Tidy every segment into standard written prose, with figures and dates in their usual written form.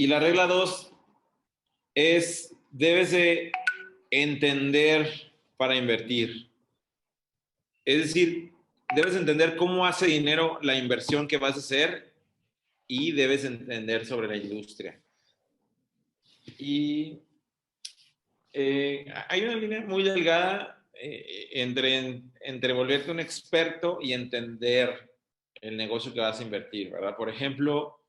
Y la regla 2 es, debes de entender para invertir. Es decir, debes entender cómo hace dinero la inversión que vas a hacer y debes entender sobre la industria. Y hay una línea muy delgada entre volverte un experto y entender el negocio que vas a invertir, ¿verdad? Por ejemplo,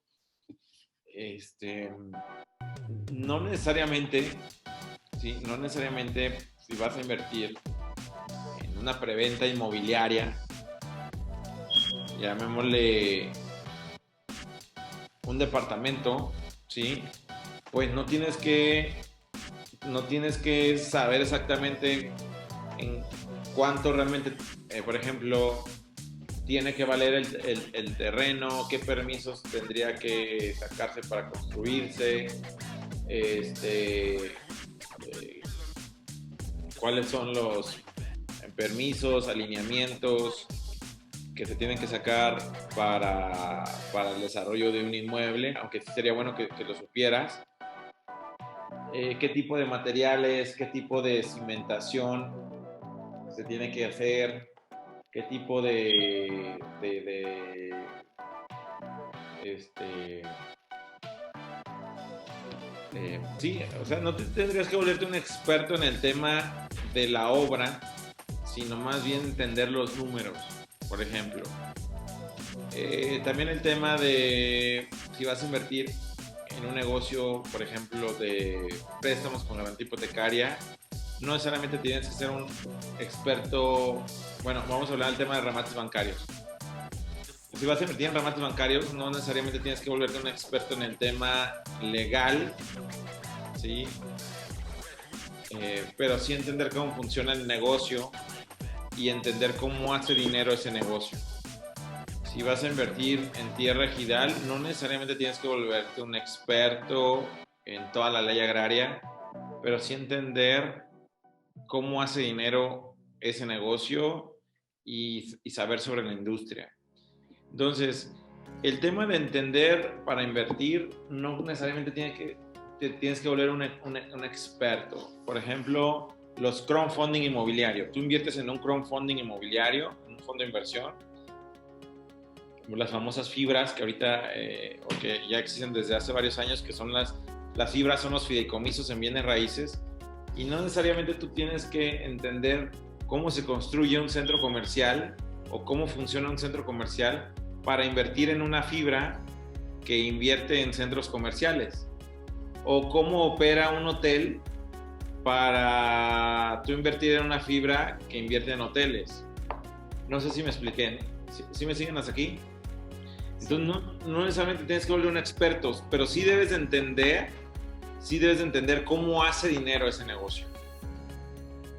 no necesariamente, ¿sí? No necesariamente si vas a invertir en una preventa inmobiliaria, llamémosle un departamento, ¿sí? Pues no tienes que saber exactamente en cuánto realmente, por ejemplo, tiene que valer el terreno, qué permisos tendría que sacarse para construirse, cuáles son los permisos, alineamientos que se tienen que sacar para el desarrollo de un inmueble, aunque sí sería bueno que lo supieras. Qué tipo de materiales, qué tipo de cimentación se tiene que hacer, qué tipo sí, o sea, no tendrías que volverte un experto en el tema de la obra, sino más bien entender los números, por ejemplo. También el tema de si vas a invertir en un negocio, por ejemplo, de préstamos con garantía hipotecaria, no necesariamente tienes que ser un experto. Bueno, vamos a hablar del tema de remates bancarios. Si vas a invertir en remates bancarios, no necesariamente tienes que volverte un experto en el tema legal, ¿sí? Pero sí entender cómo funciona el negocio y entender cómo hace dinero ese negocio. Si vas a invertir en tierra ejidal, no necesariamente tienes que volverte un experto en toda la ley agraria, pero sí entender cómo hace dinero ese negocio y saber sobre la industria. Entonces, el tema de entender para invertir no necesariamente te tienes que volver un experto. Por ejemplo, los crowdfunding inmobiliario. Tú inviertes en un crowdfunding inmobiliario, en un fondo de inversión, como las famosas fibras que ahorita, o que ya existen desde hace varios años, que son las fibras, son los fideicomisos en bienes raíces, y no necesariamente tú tienes que entender cómo se construye un centro comercial o cómo funciona un centro comercial para invertir en una fibra que invierte en centros comerciales, o cómo opera un hotel para tú invertir en una fibra que invierte en hoteles. No sé si me expliqué, ¿sí me siguen hasta aquí? Entonces no necesariamente tienes que volver un experto, pero sí debes de entender cómo hace dinero ese negocio.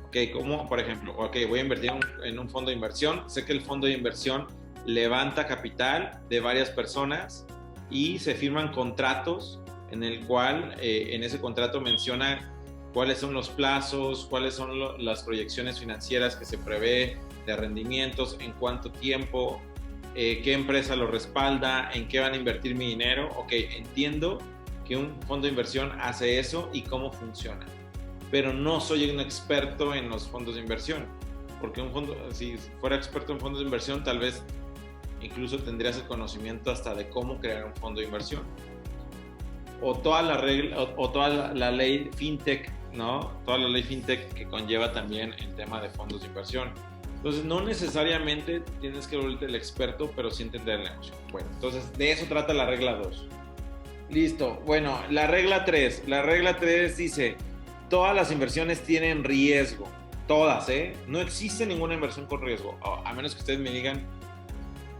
Ok, como por ejemplo, voy a invertir en un fondo de inversión. Sé que el fondo de inversión levanta capital de varias personas y se firman contratos en el cual en ese contrato menciona cuáles son los plazos, cuáles son las proyecciones financieras que se prevé de rendimientos, en cuánto tiempo, qué empresa lo respalda, en qué van a invertir mi dinero. Ok, entiendo que un fondo de inversión hace eso y cómo funciona, pero no soy un experto en los fondos de inversión, porque si fuera experto en fondos de inversión, tal vez incluso tendrías el conocimiento hasta de cómo crear un fondo de inversión, o toda la regla, o toda la ley fintech, ¿no? Toda la ley fintech que conlleva también el tema de fondos de inversión. Entonces, no necesariamente tienes que volverte el experto, pero sí entender el negocio. Bueno, entonces de eso trata la regla 2. Listo. Bueno, la regla 3. La regla 3 dice, todas las inversiones tienen riesgo. Todas, ¿eh? No existe ninguna inversión con riesgo. A menos que ustedes me digan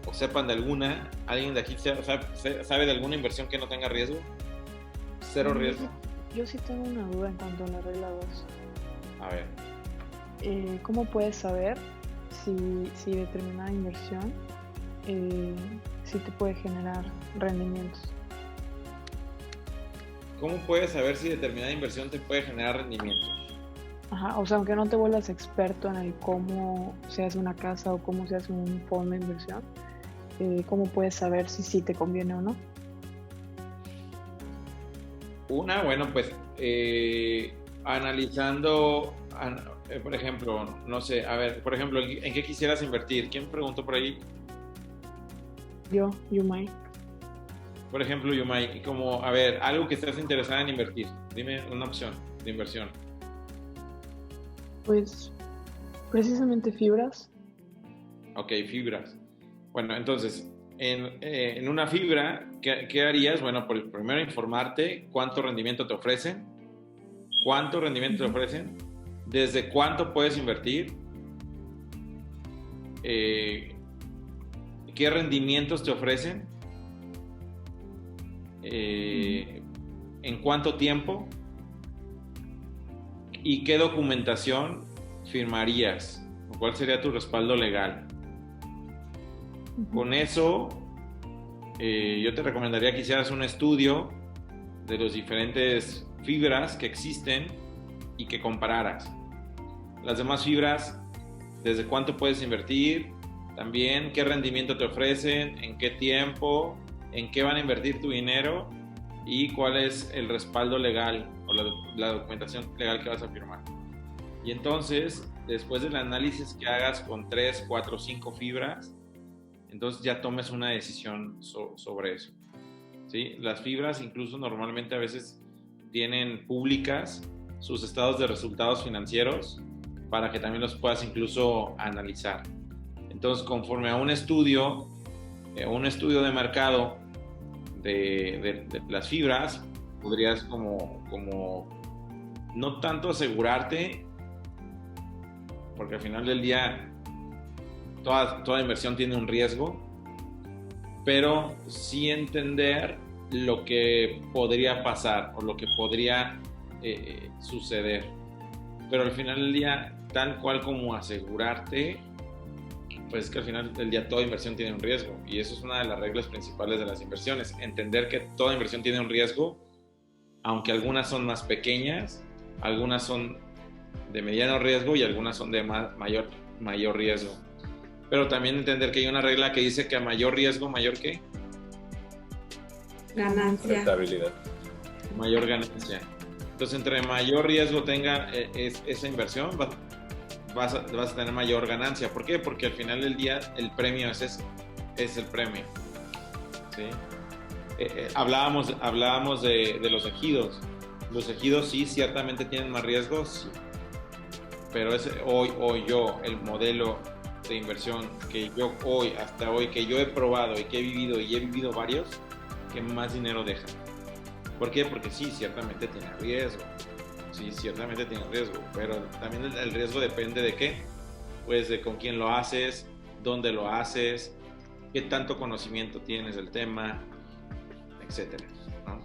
o sepan de alguna. ¿Alguien de aquí sabe de alguna inversión que no tenga riesgo? Cero riesgo. Yo sí tengo una duda en cuanto a la regla 2. A ver. ¿Cómo puedes saber si determinada inversión sí te puede generar rendimientos? ¿Cómo puedes saber si determinada inversión te puede generar rendimientos? Ajá, o sea, aunque no te vuelvas experto en el cómo se hace una casa o cómo se hace un fondo de inversión, ¿cómo puedes saber si sí te conviene o no? Bueno, pues analizando, por ejemplo, no sé, a ver, por ejemplo, ¿en qué quisieras invertir? ¿Quién preguntó por ahí? Yo, Yumai. Por ejemplo, Yumai, como, a ver, algo que estés interesada en invertir. Dime una opción de inversión. Pues precisamente fibras. Ok, fibras. Bueno, entonces, en una fibra, ¿qué harías? Bueno, primero informarte cuánto rendimiento te ofrecen, cuánto rendimiento te ofrecen, desde cuánto puedes invertir, qué rendimientos te ofrecen, en cuánto tiempo y qué documentación firmarías, o cuál sería tu respaldo legal. Con eso, yo te recomendaría que hicieras un estudio de los diferentes fibras que existen y que compararas. Las demás fibras, desde cuánto puedes invertir, también qué rendimiento te ofrecen, en qué tiempo, en qué van a invertir tu dinero y cuál es el respaldo legal o la documentación legal que vas a firmar. Y entonces, después del análisis que hagas con 3, 4, 5 fibras, entonces ya tomes una decisión sobre eso. ¿Sí? Las fibras incluso normalmente a veces tienen públicas sus estados de resultados financieros para que también los puedas incluso analizar. Entonces, conforme a un estudio de mercado de las fibras, podrías como no tanto asegurarte, porque al final del día toda inversión tiene un riesgo, pero sí entender lo que podría pasar o lo que podría suceder. Pero al final del día, tal cual como asegurarte, pues es que al final del día toda inversión tiene un riesgo, y eso es una de las reglas principales de las inversiones, entender que toda inversión tiene un riesgo, aunque algunas son más pequeñas, algunas son de mediano riesgo y algunas son de mayor riesgo. Pero también entender que hay una regla que dice que a mayor riesgo, ¿mayor qué? Ganancia. Rentabilidad. Mayor ganancia. Entonces, entre mayor riesgo tenga esa inversión, vas a tener mayor ganancia. ¿Por qué? Porque al final del día el premio es el premio. ¿Sí? Hablábamos de los ejidos. Los ejidos sí, ciertamente tienen más riesgos, sí. Pero el modelo de inversión que yo hasta hoy, que yo he probado y que he vivido varios, que más dinero deja. ¿Por qué? Porque sí, ciertamente tiene riesgo. Sí, ciertamente tiene riesgo, pero también el riesgo depende de qué. Pues de con quién lo haces, dónde lo haces, qué tanto conocimiento tienes del tema, etcétera, ¿no?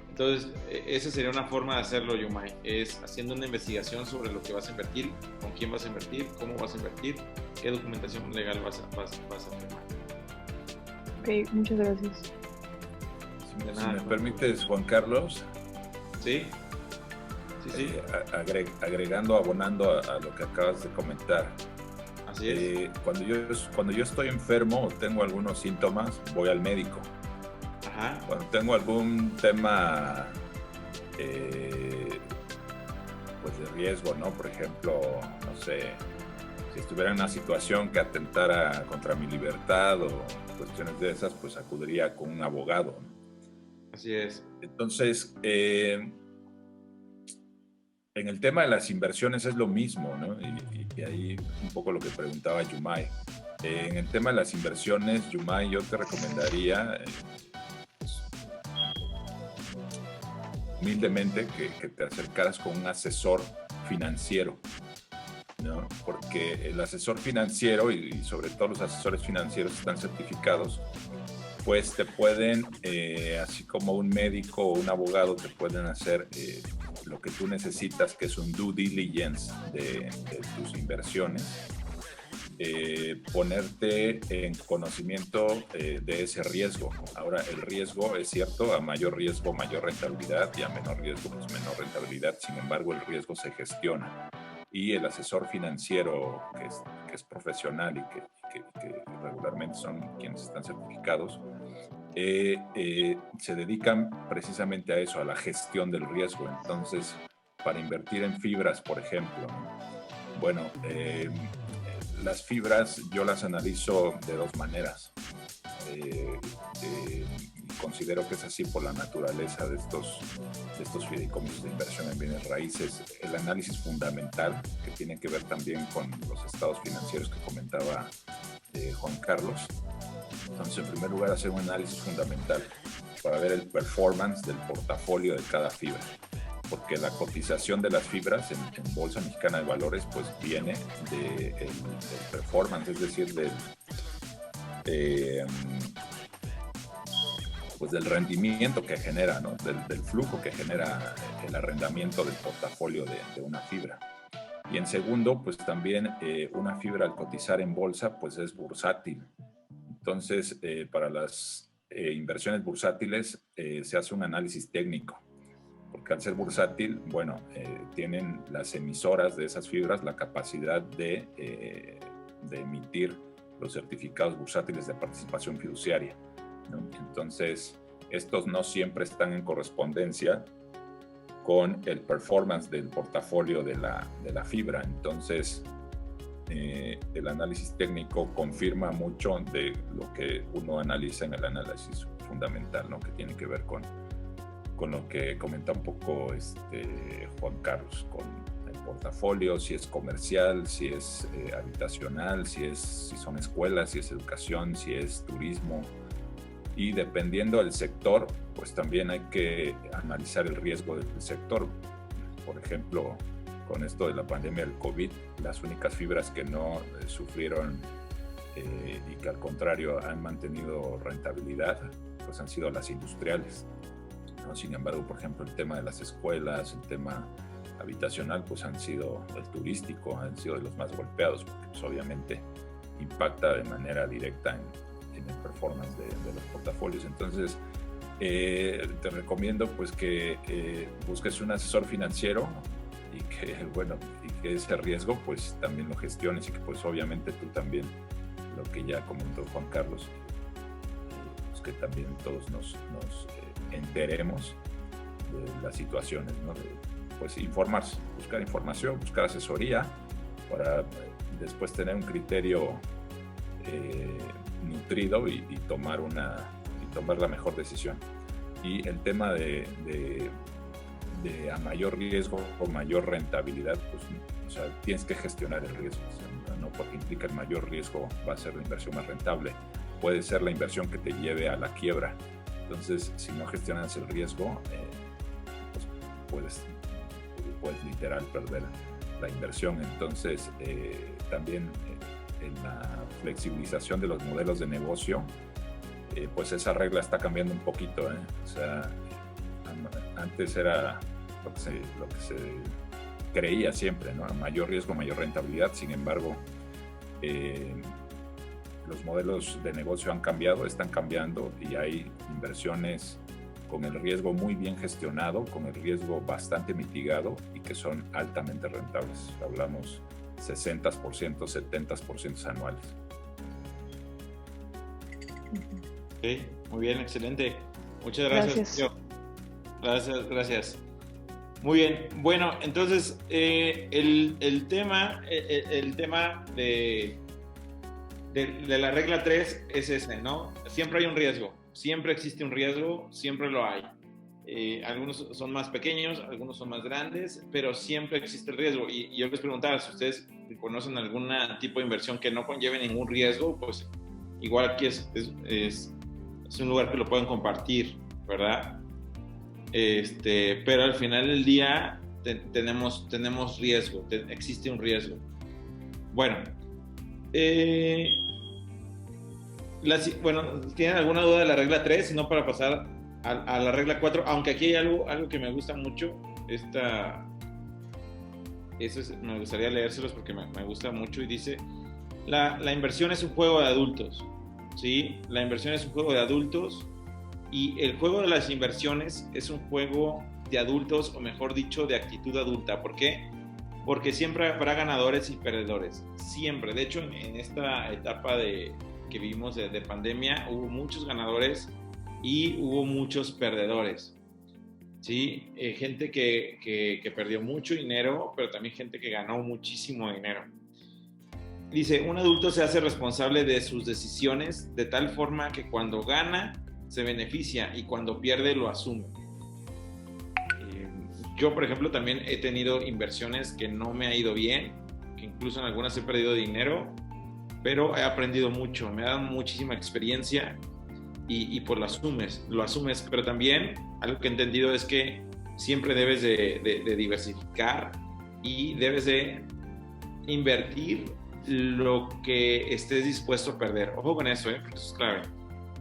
Entonces, esa sería una forma de hacerlo, Yumai, es haciendo una investigación sobre lo que vas a invertir, con quién vas a invertir, cómo vas a invertir, qué documentación legal vas a firmar. Ok, muchas gracias. Si me permites, Juan Carlos. ¿Sí? Sí. Agregando, abonando a lo que acabas de comentar. Así es. Cuando yo estoy enfermo o tengo algunos síntomas, voy al médico. Ajá. Cuando tengo algún tema pues de riesgo, ¿no? Por ejemplo, no sé, si estuviera en una situación que atentara contra mi libertad o cuestiones de esas, pues acudiría con un abogado, ¿no? Así es. Entonces, en el tema de las inversiones es lo mismo, ¿no? Y ahí un poco lo que preguntaba Yumai. En el tema de las inversiones, Yumai, yo te recomendaría humildemente que te acercaras con un asesor financiero, ¿no? Porque el asesor financiero y sobre todo los asesores financieros están certificados, pues te pueden, así como un médico o un abogado, te pueden hacer lo que tú necesitas, que es un due diligence de tus inversiones, ponerte en conocimiento de ese riesgo. Ahora, el riesgo es cierto, a mayor riesgo, mayor rentabilidad, y a menor riesgo, pues menor rentabilidad. Sin embargo, el riesgo se gestiona. Y el asesor financiero, que es profesional y que regularmente son quienes están certificados, se dedican precisamente a eso, a la gestión del riesgo. Entonces, para invertir en fibras, por ejemplo, bueno, las fibras yo las analizo de dos maneras. Considero que es así por la naturaleza de estos fideicomisos de inversión en bienes raíces. El análisis fundamental, que tiene que ver también con los estados financieros que comentaba Juan Carlos. Entonces, en primer lugar, hacer un análisis fundamental para ver el performance del portafolio de cada fibra, porque la cotización de las fibras en Bolsa Mexicana de Valores pues viene del performance, es decir, pues del rendimiento que genera, ¿no? del flujo que genera el arrendamiento del portafolio de una fibra. Y en segundo, pues también una fibra al cotizar en bolsa pues es bursátil. Entonces, para las inversiones bursátiles se hace un análisis técnico, porque al ser bursátil, bueno, tienen las emisoras de esas fibras la capacidad de emitir los certificados bursátiles de participación fiduciaria, ¿no? Entonces, estos no siempre están en correspondencia con el performance del portafolio de la fibra. Entonces, el análisis técnico confirma mucho de lo que uno analiza en el análisis fundamental, ¿no? Que tiene que ver con lo que comenta un poco Juan Carlos, con el portafolio, si es comercial, si es habitacional, si son escuelas, si es educación, si es turismo. Y dependiendo del sector, pues también hay que analizar el riesgo del sector. Por ejemplo, con esto de la pandemia del COVID, las únicas fibras que no sufrieron y que al contrario han mantenido rentabilidad, pues han sido las industriales, ¿no? Sin embargo, por ejemplo, el tema de las escuelas, el tema habitacional, pues han sido, el turístico, han sido de los más golpeados, porque pues, obviamente impacta de manera directa en el performance de los portafolios. Entonces, te recomiendo pues que busques un asesor financiero y que ese riesgo pues también lo gestiones y que pues obviamente tú también, lo que ya comentó Juan Carlos, pues que también todos nos enteremos de las situaciones, ¿no? Pues informarse, buscar información, buscar asesoría para después tener un criterio nutrido y tomar la mejor decisión. Y el tema de a mayor riesgo o mayor rentabilidad, pues, o sea, tienes que gestionar el riesgo, o sea, no porque implica el mayor riesgo va a ser la inversión más rentable, puede ser la inversión que te lleve a la quiebra. Entonces, si no gestionas el riesgo, pues puedes literal perder la inversión. Entonces, también en la flexibilización de los modelos de negocio, pues esa regla está cambiando un poquito, ¿eh? O sea, antes era lo que se creía siempre, ¿no? A mayor riesgo, mayor rentabilidad. Sin embargo, los modelos de negocio han cambiado, están cambiando y hay inversiones con el riesgo muy bien gestionado, con el riesgo bastante mitigado y que son altamente rentables. Hablamos 60%, 70% anuales. Ok, muy bien, excelente. Muchas gracias. Gracias. Muy bien. Bueno, entonces el tema de la regla 3 es ese, ¿no? Siempre hay un riesgo, siempre existe un riesgo, siempre lo hay. Algunos son más pequeños, algunos son más grandes, pero siempre existe el riesgo. Y yo les preguntaba, si ustedes conocen algún tipo de inversión que no conlleve ningún riesgo, pues igual aquí es un lugar que lo pueden compartir, ¿verdad? Pero al final del día tenemos riesgo, existe un riesgo. Bueno, ¿tienen alguna duda de la regla 3? Si no, para pasar a la regla 4, aunque aquí hay algo que me gusta mucho, me gustaría leérselos porque me gusta mucho, y dice, la inversión es un juego de adultos, ¿sí? La inversión es un juego de adultos, y el juego de las inversiones es un juego de adultos, o mejor dicho, de actitud adulta. ¿Por qué? Porque siempre habrá ganadores y perdedores, siempre. De hecho, en esta etapa que vivimos de pandemia, hubo muchos ganadores y hubo muchos perdedores. ¿Sí? Gente que perdió mucho dinero, pero también gente que ganó muchísimo dinero. Dice, un adulto se hace responsable de sus decisiones de tal forma que cuando gana se beneficia y cuando pierde lo asume. Yo, por ejemplo, también he tenido inversiones que no me ha ido bien, que incluso en algunas he perdido dinero, pero he aprendido mucho, me ha dado muchísima experiencia y pues lo asumes, pero también algo que he entendido es que siempre debes de diversificar y debes de invertir lo que estés dispuesto a perder. Ojo con eso, porque eso es clave.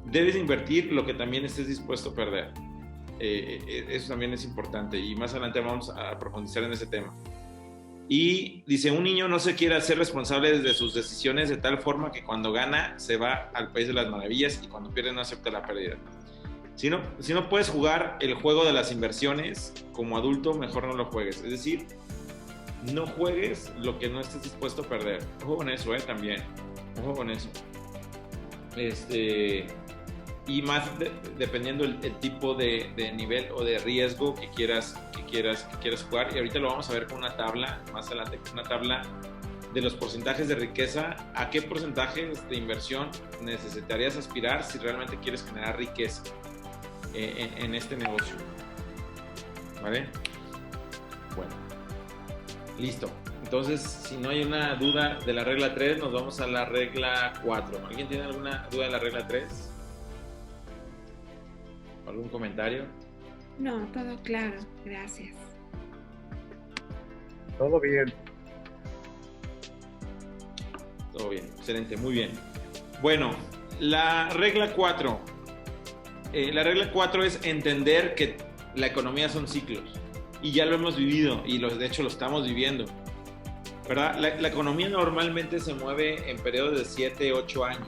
Debes de invertir lo que también estés dispuesto a perder. Eso también es importante y más adelante vamos a profundizar en ese tema. Y dice, un niño no se quiere hacer responsable de sus decisiones de tal forma que cuando gana se va al país de las maravillas y cuando pierde no acepta la pérdida. Si no puedes jugar el juego de las inversiones como adulto, mejor no lo juegues. Es decir, no juegues lo que no estés dispuesto a perder. Ojo con eso, también. Ojo con eso. Y más dependiendo el tipo de nivel o de riesgo que quieras jugar. Y ahorita lo vamos a ver con una tabla, más adelante, con una tabla de los porcentajes de riqueza. ¿A qué porcentajes de inversión necesitarías aspirar si realmente quieres generar riqueza en este negocio? ¿Vale? Bueno, listo. Entonces, si no hay una duda de la regla 3, nos vamos a la regla 4. ¿Alguien tiene alguna duda de la regla 3? ¿Algún comentario? No, todo claro, gracias. Todo bien. Todo bien, excelente, muy bien. Bueno, la regla 4. La regla 4 es entender que la economía son ciclos. Y ya lo hemos vivido, y de hecho lo estamos viviendo. ¿Verdad? La economía normalmente se mueve en periodos de 7, 8 años.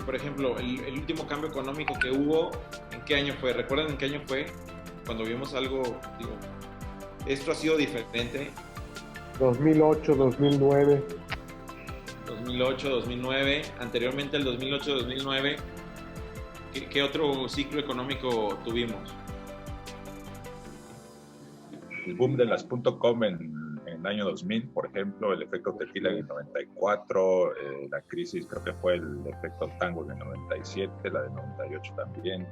Por ejemplo, el último cambio económico que hubo, ¿en qué año fue? ¿Recuerdan en qué año fue? Cuando vimos algo, digo, esto ha sido diferente. 2008, 2009. 2008, 2009, anteriormente al 2008, 2009, ¿qué otro ciclo económico tuvimos? El boom de las .com en el año 2000, por ejemplo, el efecto tequila en el 94, la crisis creo que fue el efecto tango en el 97, la de 98 también.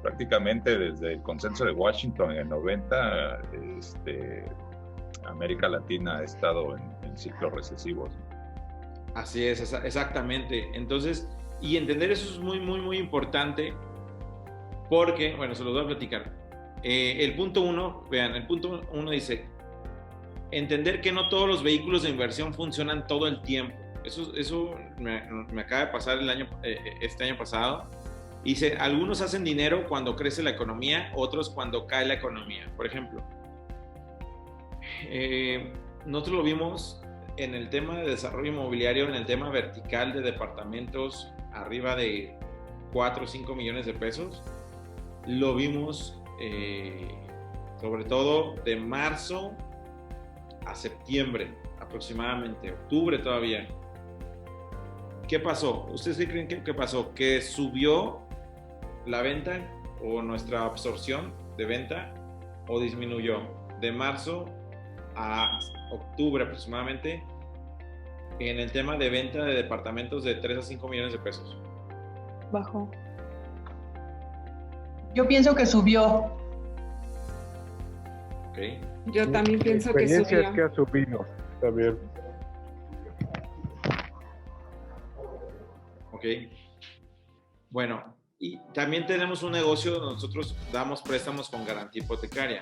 Prácticamente desde el consenso de Washington en el 90, América Latina ha estado en ciclos recesivos. Así es, exactamente. Entonces, y entender eso es muy, muy, muy importante porque, bueno, se los voy a platicar. El punto 1, vean, el punto 1 dice, entender que no todos los vehículos de inversión funcionan todo el tiempo. Eso me acaba de pasar este año pasado. Dice, algunos hacen dinero cuando crece la economía, otros cuando cae la economía. Por ejemplo, nosotros lo vimos en el tema de desarrollo inmobiliario, en el tema vertical de departamentos arriba de 4 o 5 millones de pesos. Lo vimos sobre todo de marzo a septiembre aproximadamente, octubre todavía. ¿Qué pasó? ¿Ustedes qué creen que pasó? ¿Que subió la venta o nuestra absorción de venta o disminuyó? De marzo a octubre aproximadamente en el tema de venta de departamentos de 3 a 5 millones de pesos. Bajó. Yo pienso que subió. Okay. Yo también pienso que experiencia subió. es que ha subido también. Ok. Bueno, y también tenemos un negocio, nosotros damos préstamos con garantía hipotecaria.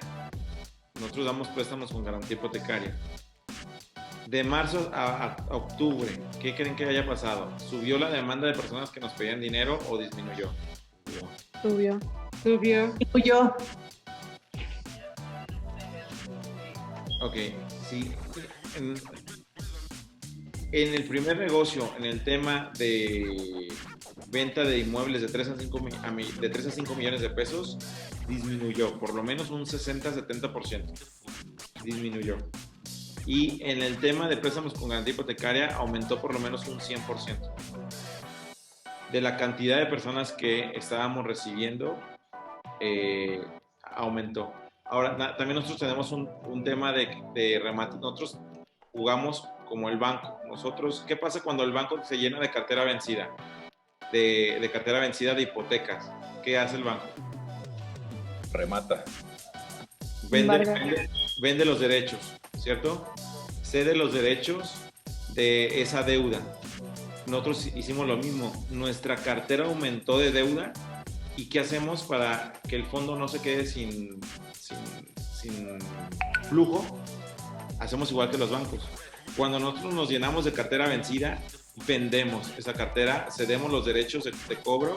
De marzo a octubre, ¿qué creen que haya pasado? ¿Subió la demanda de personas que nos pedían dinero o disminuyó? Subió. Subió. Yo. Ok, sí. En el primer negocio, en el tema de venta de inmuebles de 3 a 5 millones de pesos, disminuyó, por lo menos un 60-70%. Disminuyó. Y en el tema de préstamos con garantía hipotecaria, aumentó por lo menos un 100%. de la cantidad de personas que estábamos recibiendo aumentó. Ahora, también nosotros tenemos un tema de remate. Nosotros jugamos como el banco. Nosotros, ¿qué pasa cuando el banco se llena de cartera vencida? De cartera vencida de hipotecas. ¿Qué hace el banco? Remata. Vende los derechos, ¿cierto? Cede los derechos de esa deuda. Nosotros hicimos lo mismo. Nuestra cartera aumentó de deuda. ¿Y qué hacemos para que el fondo no se quede sin flujo? Hacemos igual que los bancos. Cuando nosotros nos llenamos de cartera vencida, vendemos esa cartera, cedemos los derechos de cobro,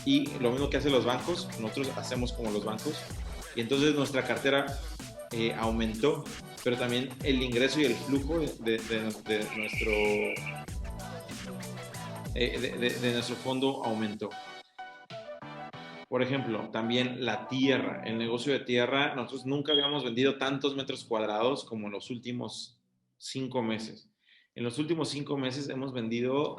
y lo mismo que hacen los bancos, nosotros hacemos como los bancos, y entonces nuestra cartera aumentó, pero también el ingreso y el flujo de nuestro fondo aumentó. Por ejemplo, también la tierra, el negocio de tierra, nosotros nunca habíamos vendido tantos metros cuadrados como en los últimos 5 meses. En los últimos 5 meses hemos vendido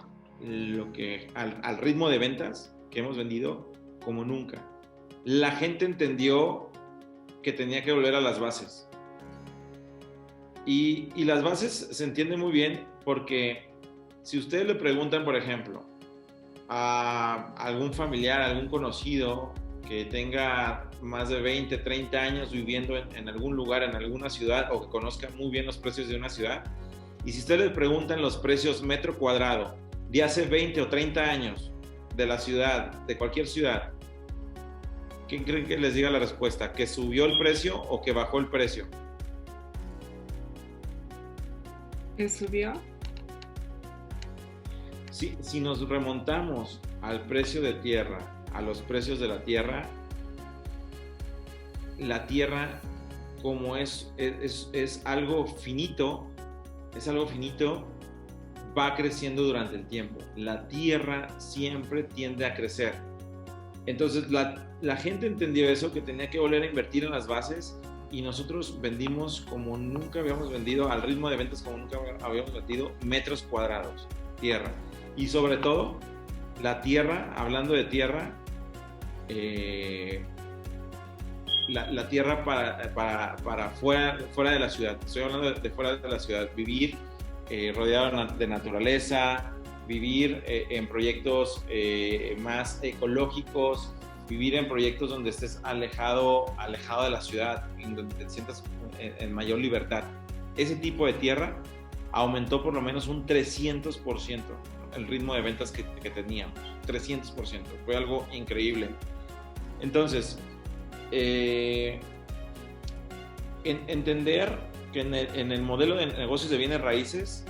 al ritmo de ventas que hemos vendido como nunca. La gente entendió que tenía que volver a las bases. Y las bases se entienden muy bien porque si ustedes le preguntan, por ejemplo, a algún familiar, a algún conocido que tenga más de 20, 30 años viviendo en algún lugar, en alguna ciudad, o que conozca muy bien los precios de una ciudad, y si ustedes les preguntan los precios metro cuadrado de hace 20 o 30 años de la ciudad, de cualquier ciudad, ¿quién creen que les diga la respuesta? ¿Que subió el precio o que bajó el precio? ¿Que subió? Si nos remontamos al precio de tierra, a los precios de la tierra como es algo finito, va creciendo durante el tiempo. La tierra siempre tiende a crecer. Entonces la gente entendió eso, que tenía que volver a invertir en las bases, y nosotros vendimos como nunca habíamos vendido, al ritmo de ventas como nunca habíamos vendido metros cuadrados, tierra. Y sobre todo, la tierra, hablando de tierra, la tierra para fuera de la ciudad. Estoy hablando de fuera de la ciudad. Vivir rodeado de naturaleza, vivir en proyectos más ecológicos, vivir en proyectos donde estés alejado de la ciudad, en donde te sientas en mayor libertad. Ese tipo de tierra aumentó por lo menos un 300% el ritmo de ventas que teníamos. 300%. Fue algo increíble. Entonces, entender que en el modelo de negocios de bienes raíces,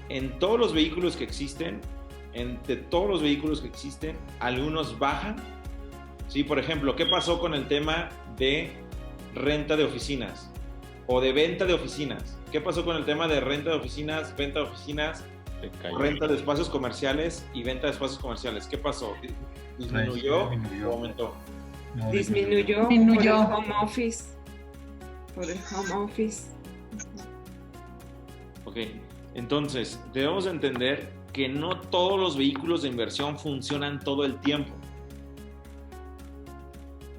en todos los vehículos que existen, algunos bajan. ¿Sí? Por ejemplo, ¿qué pasó con el tema de renta de oficinas o de venta de oficinas? ¿Qué pasó con el tema de renta de oficinas, venta de oficinas, renta de espacios comerciales y venta de espacios comerciales? ¿Qué pasó? ¿Disminuyó o aumentó? No, disminuyó por el home office. Ok, entonces debemos entender que no todos los vehículos de inversión funcionan todo el tiempo.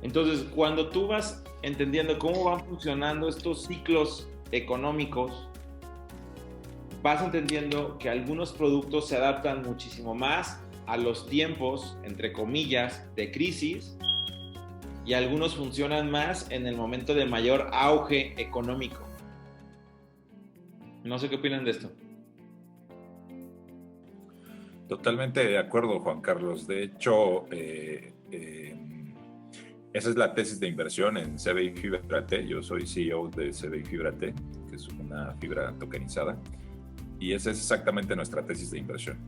Entonces, cuando tú vas entendiendo cómo van funcionando estos ciclos económicos, vas entendiendo que algunos productos se adaptan muchísimo más a los tiempos, entre comillas, de crisis, y algunos funcionan más en el momento de mayor auge económico. No sé qué opinan de esto. Totalmente de acuerdo, Juan Carlos. De hecho, esa es la tesis de inversión en CBI Fibra T. Yo soy CEO de CBI Fibra T, que es una fibra tokenizada. Y esa es exactamente nuestra tesis de inversión.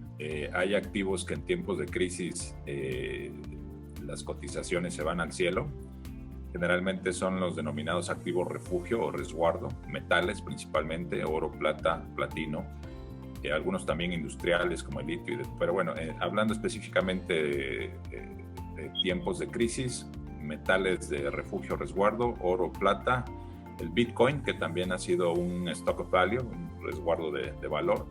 Hay activos que en tiempos de crisis las cotizaciones se van al cielo. Generalmente son los denominados activos refugio o resguardo, metales principalmente, oro, plata, platino, algunos también industriales como el litio. Pero bueno, hablando específicamente de tiempos de crisis, metales de refugio, resguardo, oro, plata, el Bitcoin, que también ha sido un stock of value, un resguardo de valor,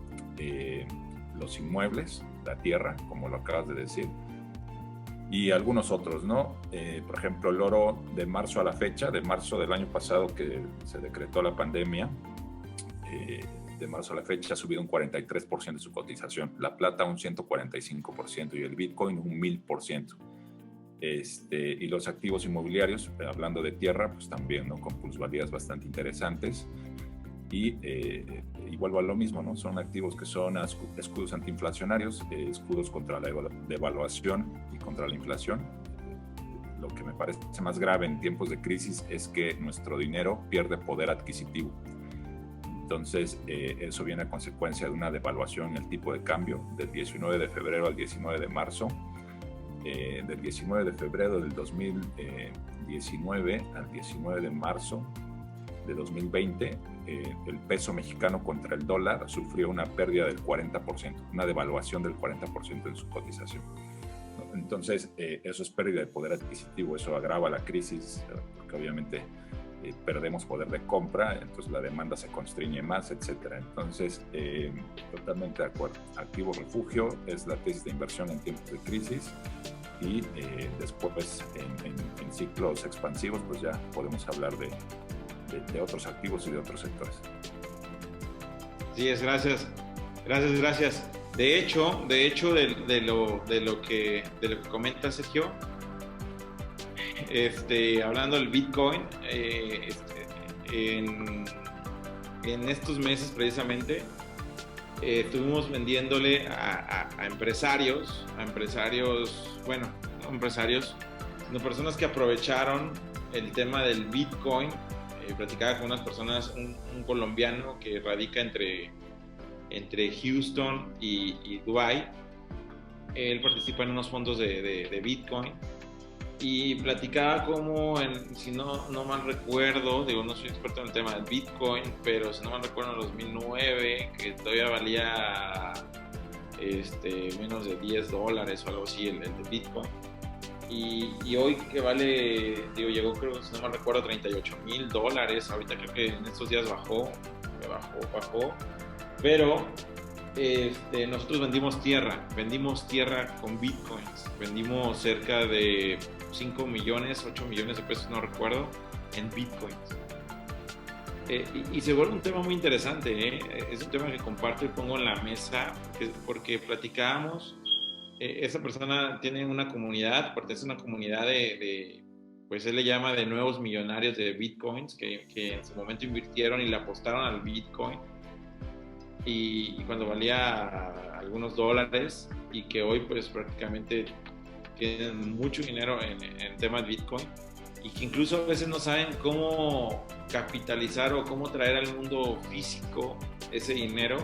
los inmuebles, la tierra, como lo acabas de decir, y algunos otros, ¿no? Por ejemplo, el oro de marzo a la fecha, de marzo del año pasado que se decretó la pandemia, de marzo a la fecha ha subido un 43% de su cotización, la plata un 145% y el Bitcoin un 1000%. Y los activos inmobiliarios, hablando de tierra, pues también, ¿no? Con plusvalías bastante interesantes. Y vuelvo a lo mismo, ¿no? Son activos que son escudos antiinflacionarios, escudos contra la devaluación y contra la inflación. Lo que me parece más grave en tiempos de crisis es que nuestro dinero pierde poder adquisitivo. Entonces, eso viene a consecuencia de una devaluación en el tipo de cambio del 19 de febrero al 19 de marzo. Del 19 de febrero del 2019 al 19 de marzo de 2020, el peso mexicano contra el dólar sufrió una pérdida del 40%, una devaluación del 40% en su cotización. Entonces, eso es pérdida de poder adquisitivo, eso agrava la crisis, porque obviamente perdemos poder de compra, entonces la demanda se constriñe más, etcétera. Entonces, totalmente de acuerdo. Activo refugio es la tesis de inversión en tiempos de crisis, y después en ciclos expansivos, pues ya podemos hablar de otros activos y de otros sectores. Sí, gracias. De hecho, de lo que comenta Sergio, hablando del Bitcoin, en estos meses precisamente estuvimos vendiéndole a empresarios, bueno, no empresarios, sino personas que aprovecharon el tema del Bitcoin. Platicaba con unas personas, un colombiano que radica entre Houston y Dubái. Él participa en unos fondos de Bitcoin y platicaba como, si no mal recuerdo, digo, no soy experto en el tema del Bitcoin, pero si no mal recuerdo, en el 2009, que todavía valía menos de $10 o algo así el de Bitcoin. Y hoy que vale, llegó, creo, si no me recuerdo, $38,000. Ahorita creo que en estos días bajó. Pero nosotros vendimos tierra con Bitcoins. Vendimos cerca de 5 millones, 8 millones de pesos, no recuerdo, en Bitcoins. Y se vuelve un tema muy interesante, es un tema que comparto y pongo en la mesa, porque platicábamos. Esa persona tiene una comunidad, pertenece a una comunidad pues él le llama de nuevos millonarios de Bitcoins, que en su momento invirtieron y le apostaron al Bitcoin, y cuando valía algunos dólares, y que hoy pues prácticamente tienen mucho dinero en temas de Bitcoin, y que incluso a veces no saben cómo capitalizar o cómo traer al mundo físico ese dinero.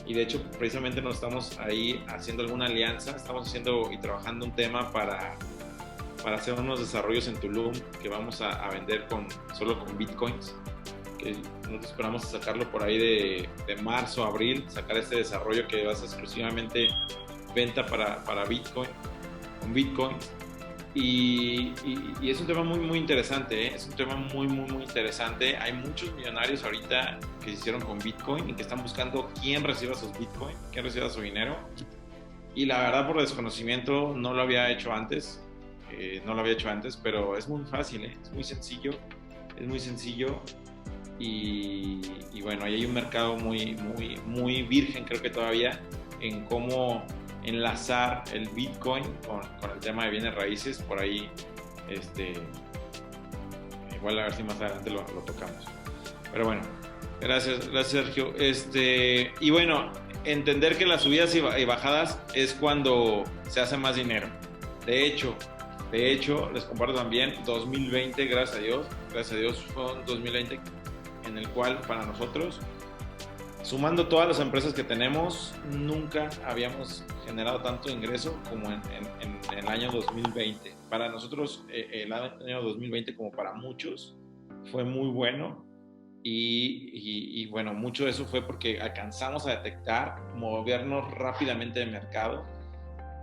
Y de hecho, precisamente nos estamos ahí haciendo alguna alianza, estamos haciendo y trabajando un tema para hacer unos desarrollos en Tulum que vamos a vender solo con Bitcoins, que nosotros esperamos sacarlo por ahí de marzo, abril, sacar este desarrollo que va a ser exclusivamente venta para Bitcoin, con Bitcoins. Y es un tema muy, muy interesante, es un tema muy, muy, muy interesante. Hay muchos millonarios ahorita que se hicieron con Bitcoin y que están buscando quién reciba sus Bitcoin, quién reciba su dinero. Y la verdad, por desconocimiento, no lo había hecho antes, pero es muy fácil, es muy sencillo. Y bueno, ahí hay un mercado muy, muy, muy virgen, creo que todavía, en cómo enlazar el Bitcoin con el tema de bienes raíces. Por ahí igual a ver si más adelante lo tocamos, pero bueno, gracias Sergio. Y bueno, entender que las subidas y bajadas es cuando se hace más dinero. De hecho les comparto también 2020, gracias a Dios fue un 2020 en el cual para nosotros, sumando todas las empresas que tenemos, nunca habíamos generado tanto ingreso como en el año 2020. Para nosotros el año 2020, como para muchos, fue muy bueno, y bueno, mucho de eso fue porque alcanzamos a detectar, movernos rápidamente de mercado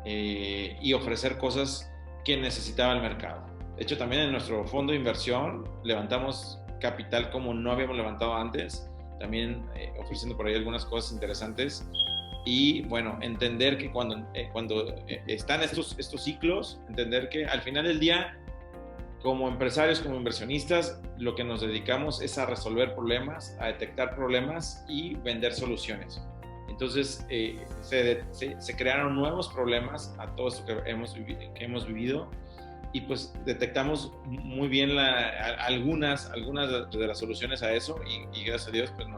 y ofrecer cosas que necesitaba el mercado. De hecho, también en nuestro fondo de inversión levantamos capital como no habíamos levantado antes, también ofreciendo por ahí algunas cosas interesantes Y bueno, entender que cuando están estos ciclos, entender que al final del día, como empresarios, como inversionistas, lo que nos dedicamos es a resolver problemas, a detectar problemas y vender soluciones. Entonces, se crearon nuevos problemas a todo esto que hemos vivido, y pues detectamos muy bien algunas de las soluciones a eso, y gracias a Dios pues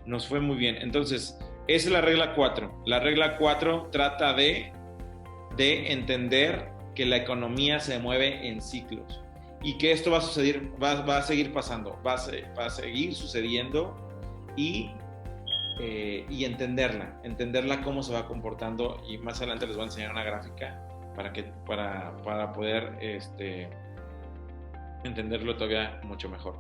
nos fue muy bien. Entonces, esa es la regla 4. La regla 4 trata de entender que la economía se mueve en ciclos y que esto va a suceder, va a seguir pasando, va a seguir sucediendo, y entenderla cómo se va comportando, y más adelante les voy a enseñar una gráfica para poder entenderlo todavía mucho mejor.